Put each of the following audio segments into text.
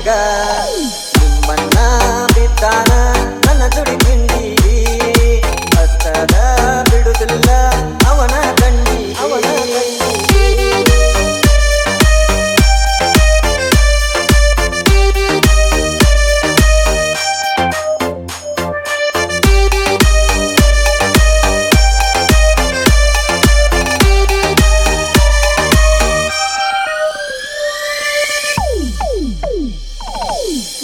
ನನಗ ನಿಮ್ಮನ್ನ ಬಿದ್ದಾನ ನನ್ನ ಜುಡಿ ತಿಂಡಿ ಹತ್ತದ ಬಿಡುದಿಲ್ಲ ಅವನ ಗಂಡಿ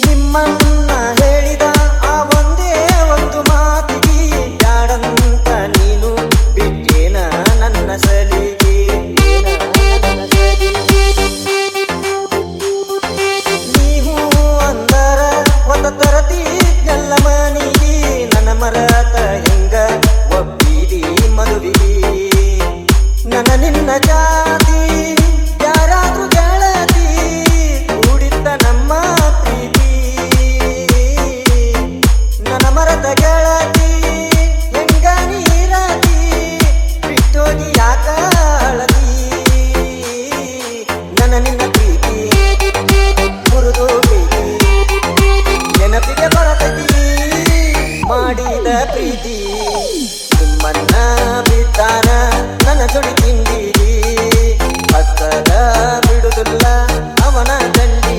ನಿಮ್ಮನ್ನ ಹೇಳಿದ ಆ ಒಂದೇ ಒಂದು ಮಾತಿಗೆ ಯಾಡಂತ ನೀನು ಬಿಟ್ಟೇನ ನನ್ನ ಸಲಿಗೆ ನೀವು ಅಂದರ ಹೊತ್ತ ತರತೀದ್ನೆಲ್ಲ ಮನಿಗೆ ನನ್ನ ಮರತ ಹೆಂಗ ಒಪ್ಪಿದಿ ಮದುವಿಗೆ ನನ್ನ ನಿನ್ನ ಜಾತಿ ಯಾರಾದ್ರೂ ಗೆಳತಿ ಕೂಡಿದ್ದ ನಮ್ಮ ಪ್ರೀತಿ ನನ್ನ ಮರದ ಗೆಳತಿ ಹೆಂಗ ನೀರತಿ ಬಿಟ್ಟೋಗಿ ಯಾಕ ಅಳತಿ ನನ್ನ ನಿನ್ನ ಪ್ರೀತಿ ಮುರಿದು ಪ್ರೀತಿ ನೆನಪಿಗೆ ಬರತೈತಿ ಮಾಡಿದ ಪ್ರೀತಿ ನಿಮ್ಮನ್ನ ಬಿದ್ದಾನ ನನ್ನ ಜೊಡಿ ತಿಂಡಿ ಹತ್ತದ ಬಿಡುದಿಲ್ಲ ಅವನ ದಂಡಿ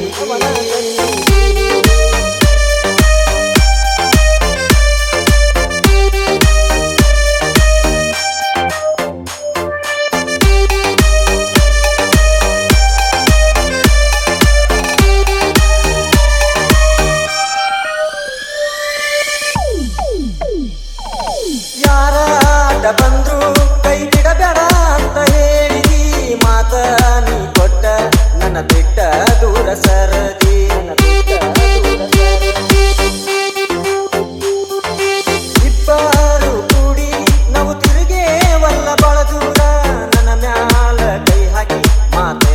ಯಾರ ಅಡ್ಡ ಬಂದ್ರು ಕೈ ಬಿಡಬೇಡ ಅಂತ ಹೇಳಿದಿ ಮಾತ ನೀ ಕೊಟ್ಟ ನನ್ನ ಬಿಟ್ಟ ದೂರ ಸರದಿ ಇಬ್ಬರು ಕೂಡಿ ನಾವು ತಿರುಗೇವಲ್ಲ ಬಳ ದೂರ ನನ್ನ ಮ್ಯಾಲ ಕೈ ಹಾಕಿ ಮಾತೆ